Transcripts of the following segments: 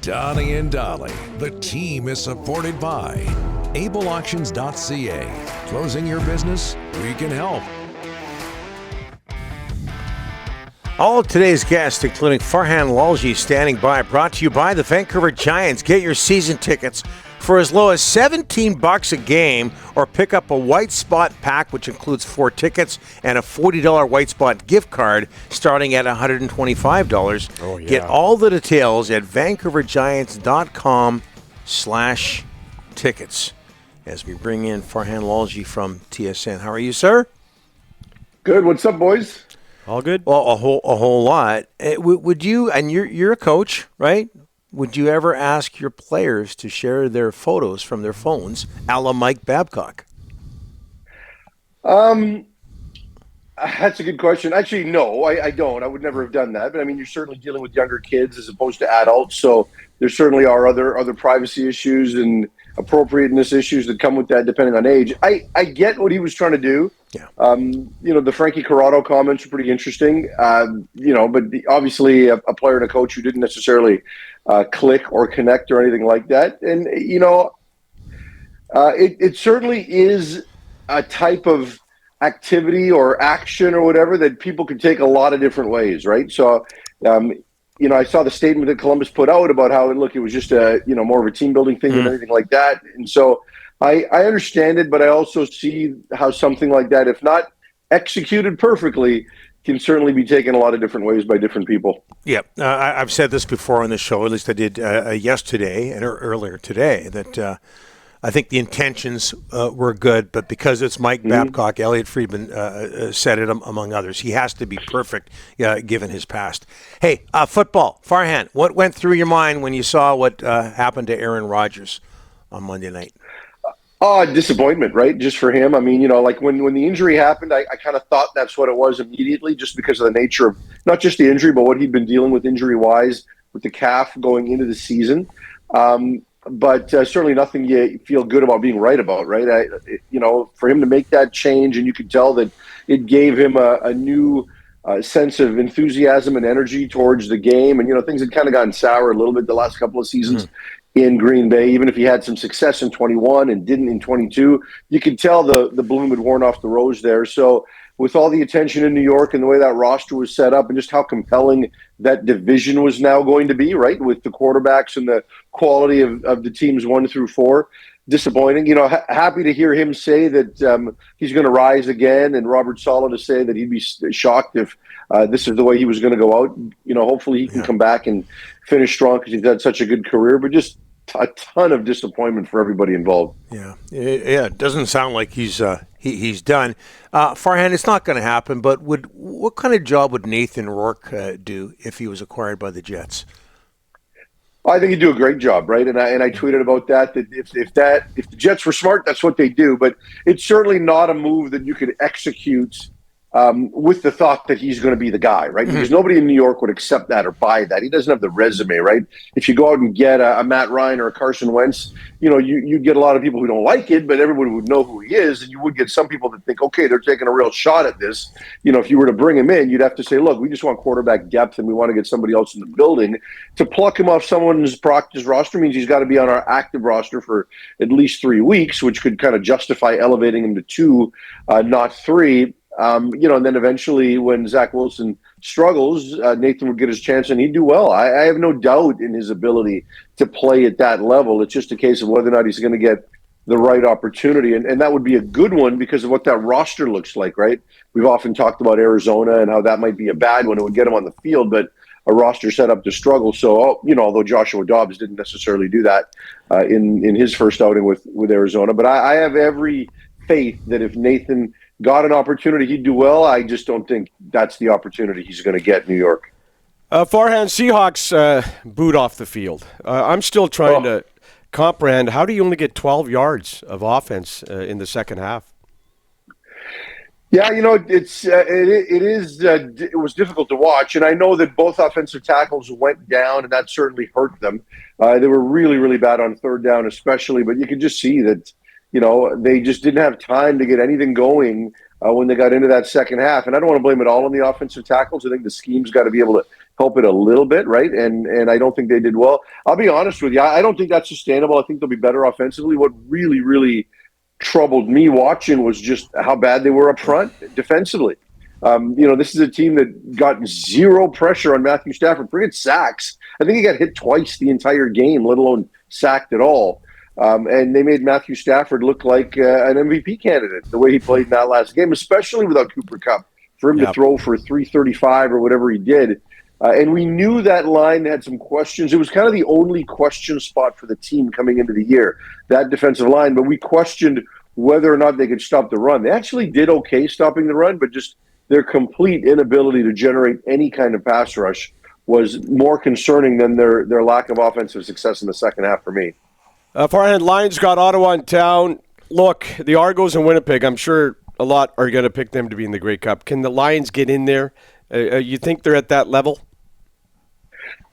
Donnie and Dolly. The team is supported by ableauctions.ca. Closing your business? We can help. All of today's guests, including Farhan Lalji, standing by, brought to you by the Vancouver Giants. Get your season tickets for as low as $17 a game, or pick up a White Spot pack, which includes 4 tickets and a $40 White Spot gift card starting at $125. Oh, yeah. Get all the details at vancouvergiants.com/tickets. As we bring in Farhan Lalji from TSN. How are you, sir? Good. What's up, boys? All good? Well, a whole lot. Would you, and you're a coach, right? Would you ever ask your players to share their photos from their phones, a la Mike Babcock? That's a good question. Actually, no, I don't. I would never have done that. But I mean, you're certainly dealing with younger kids as opposed to adults. So there certainly are other privacy issues and appropriateness issues that come with that, depending on age. I get what he was trying to do. Yeah. The Frankie Corrado comments are pretty interesting. But obviously a player and a coach who didn't necessarily click or connect or anything like that. And, it certainly is a type of activity or action or whatever that people can take a lot of different ways, right? So, I saw the statement that Columbus put out about how, look, it was just more of a team building thing than anything like that. And so I understand it, but I also see how something like that, if not executed perfectly, can certainly be taken a lot of different ways by different people. Yeah, I've said this before on the show, at least I did yesterday and earlier today, that I think the intentions were good, but because it's Mike Babcock, Elliot Friedman said it among others. He has to be perfect given his past. Hey, football. Farhan, what went through your mind when you saw what happened to Aaron Rodgers on Monday night? Disappointment, right? Just for him. I mean, like when the injury happened, I kind of thought that's what it was immediately, just because of the nature of not just the injury, but what he'd been dealing with injury-wise with the calf going into the season. But certainly nothing you feel good about being right about, right? For him to make that change, and you could tell that it gave him a new sense of enthusiasm and energy towards the game. And, things had kind of gotten sour a little bit the last couple of seasons in Green Bay. Even if he had some success in 21 and didn't in 22, you could tell the bloom had worn off the rose there. So with all the attention in New York and the way that roster was set up and just how compelling that division was now going to be, right, with the quarterbacks and the quality of the teams 1 through 4, disappointing. Happy to hear him say that he's going to rise again, and Robert Saleh to say that he'd be shocked if this is the way he was going to go out. Hopefully he can come back and finish strong because he's had such a good career, but just a ton of disappointment for everybody involved. Yeah. It doesn't sound like he's done. Farhan, it's not going to happen, but what kind of job would Nathan Rourke do if he was acquired by the Jets? I think he'd do a great job, right? And I tweeted about that if the Jets were smart, that's what they do. But it's certainly not a move that you could execute with the thought that he's going to be the guy, right? Because nobody in New York would accept that or buy that. He doesn't have the resume, right? If you go out and get a Matt Ryan or a Carson Wentz, you get a lot of people who don't like it, but everyone would know who he is. And you would get some people that think, okay, they're taking a real shot at this. If you were to bring him in, you'd have to say, look, we just want quarterback depth and we want to get somebody else in the building. To pluck him off someone's practice roster means he's got to be on our active roster for at least 3 weeks, which could kind of justify elevating him to 2, not 3. And then eventually when Zach Wilson struggles, Nathan would get his chance and he'd do well. I have no doubt in his ability to play at that level. It's just a case of whether or not he's going to get the right opportunity. And that would be a good one because of what that roster looks like, right? We've often talked about Arizona and how that might be a bad one. It would get him on the field, but a roster set up to struggle. So, although Joshua Dobbs didn't necessarily do that in his first outing with Arizona. But I have every faith that if Nathan got an opportunity, he'd do well. I just don't think that's the opportunity he's going to get in New York. Farhan, Seahawks boot off the field. I'm still trying to comprehend, how do you only get 12 yards of offense in the second half? Yeah, it was difficult to watch, and I know that both offensive tackles went down, and that certainly hurt them. They were really, really bad on third down especially, but you could just see that they just didn't have time to get anything going when they got into that second half. And I don't want to blame it all on the offensive tackles. I think the scheme's got to be able to help it a little bit, right? And I don't think they did well. I'll be honest with you. I don't think that's sustainable. I think they'll be better offensively. What really, really troubled me watching was just how bad they were up front defensively. This is a team that got zero pressure on Matthew Stafford. Forget sacks. I think he got hit twice the entire game, let alone sacked at all. And they made Matthew Stafford look like an MVP candidate the way he played in that last game, especially without Cooper Kupp. For him to throw for 335 or whatever he did. And we knew that line had some questions. It was kind of the only question spot for the team coming into the year, that defensive line. But we questioned whether or not they could stop the run. They actually did okay stopping the run, but just their complete inability to generate any kind of pass rush was more concerning than their lack of offensive success in the second half for me. Farhan, Lions got Ottawa in town. Look, the Argos and Winnipeg, I'm sure a lot are going to pick them to be in the Grey Cup. Can the Lions get in there? You think they're at that level?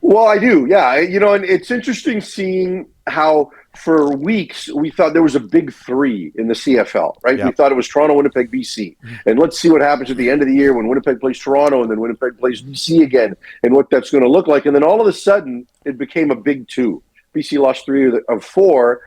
Well, I do, yeah. And it's interesting seeing how for weeks we thought there was a big three in the CFL, right? Yep. We thought it was Toronto, Winnipeg, BC. And let's see what happens at the end of the year when Winnipeg plays Toronto and then Winnipeg plays BC again and what that's going to look like. And then all of a sudden it became a big two. BC lost 3 of 4.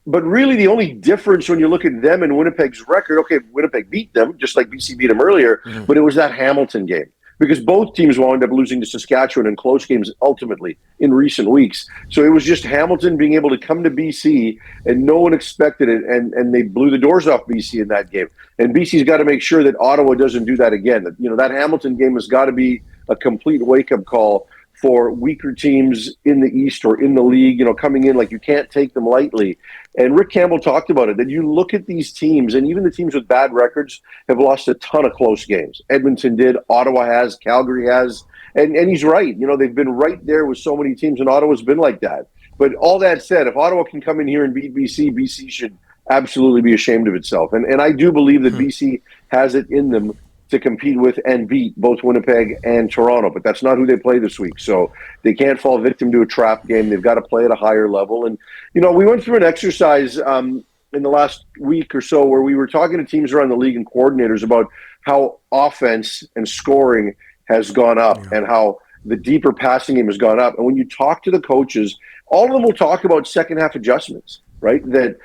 But really the only difference when you look at them and Winnipeg's record, okay, Winnipeg beat them, just like BC beat them earlier, but it was that Hamilton game. Because both teams wound up losing to Saskatchewan in close games ultimately in recent weeks. So it was just Hamilton being able to come to BC, and no one expected it, and they blew the doors off BC in that game. And BC's got to make sure that Ottawa doesn't do that again. That Hamilton game has got to be a complete wake-up call for weaker teams in the East or in the league, coming in. Like, you can't take them lightly. And Rick Campbell talked about it, that you look at these teams, and even the teams with bad records have lost a ton of close games. Edmonton did, Ottawa has, Calgary has, and he's right. They've been right there with so many teams, and Ottawa's been like that. But all that said, if Ottawa can come in here and beat BC, BC should absolutely be ashamed of itself. And I do believe that BC has it in them to compete with and beat both Winnipeg and Toronto, but that's not who they play this week. So they can't fall victim to a trap game. They've got to play at a higher level. And, we went through an exercise in the last week or so where we were talking to teams around the league and coordinators about how offense and scoring has gone up and how the deeper passing game has gone up. And when you talk to the coaches, all of them will talk about second half adjustments, right? That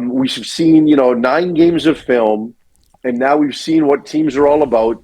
we've seen, 9 games of film, and now we've seen what teams are all about,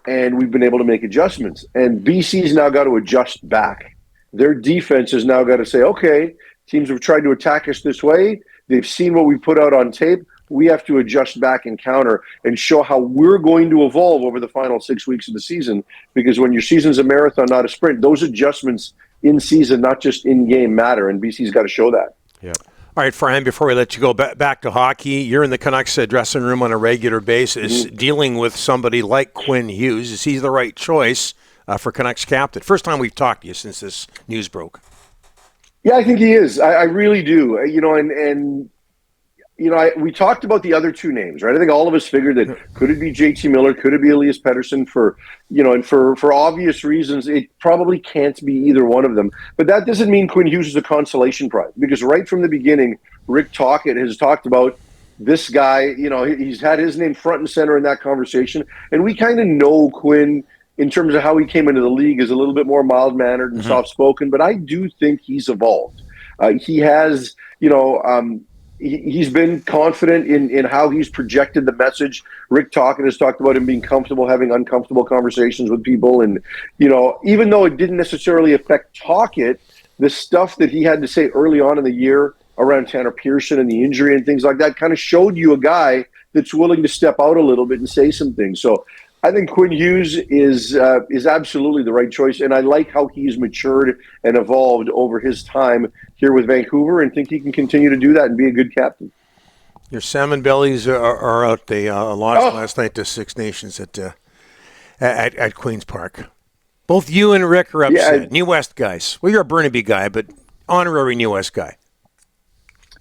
and we've been able to make adjustments. And BC's now got to adjust back. Their defense has now got to say, okay, teams have tried to attack us this way. They've seen what we put out on tape. We have to adjust back and counter and show how we're going to evolve over the final 6 weeks of the season. Because when your season's a marathon, not a sprint, those adjustments in season, not just in game, matter. And BC's got to show that. Yeah. All right, Farhan, before we let you go back to hockey, you're in the Canucks dressing room on a regular basis, dealing with somebody like Quinn Hughes. Is he the right choice for Canucks captain? First time we've talked to you since this news broke. Yeah, I think he is. I really do. We talked about the other 2 names, right? I think all of us figured that could it be JT Miller, could it be Elias Pettersson and for obvious reasons, it probably can't be either one of them. But that doesn't mean Quinn Hughes is a consolation prize, because right from the beginning, Rick Tocchet has talked about this guy. He's had his name front and center in that conversation, and we kind of know Quinn in terms of how he came into the league is a little bit more mild-mannered and soft-spoken, but I do think he's evolved. He has, he's been confident in how he's projected the message. Rick Tocchet has talked about him being comfortable having uncomfortable conversations with people. And, even though it didn't necessarily affect Tocchet, the stuff that he had to say early on in the year around Tanner Pearson and the injury and things like that kind of showed you a guy that's willing to step out a little bit and say some things. So I think Quinn Hughes is absolutely the right choice, and I like how he's matured and evolved over his time here with Vancouver, and think he can continue to do that and be a good captain. Your salmon bellies are out. They lost last night to Six Nations at Queen's Park. Both you and Rick are upset. Yeah, New West guys. Well, you're a Burnaby guy, but honorary New West guy.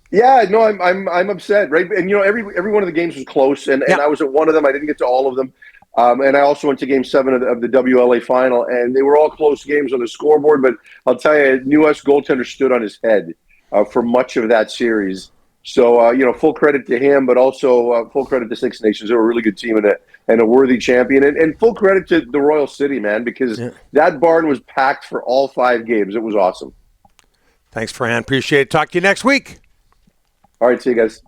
Yeah, no, I'm upset, right? And every one of the games was close, and I was at one of them. I didn't get to all of them. And I also went to Game 7 of the WLA final, and they were all close games on the scoreboard. But I'll tell you, New West goaltender stood on his head for much of that series. So, full credit to him, but also full credit to Six Nations. They're a really good team and a worthy champion. And full credit to the Royal City, man, because that barn was packed for all 5 games. It was awesome. Thanks, Farhan. Appreciate it. Talk to you next week. All right, see you guys.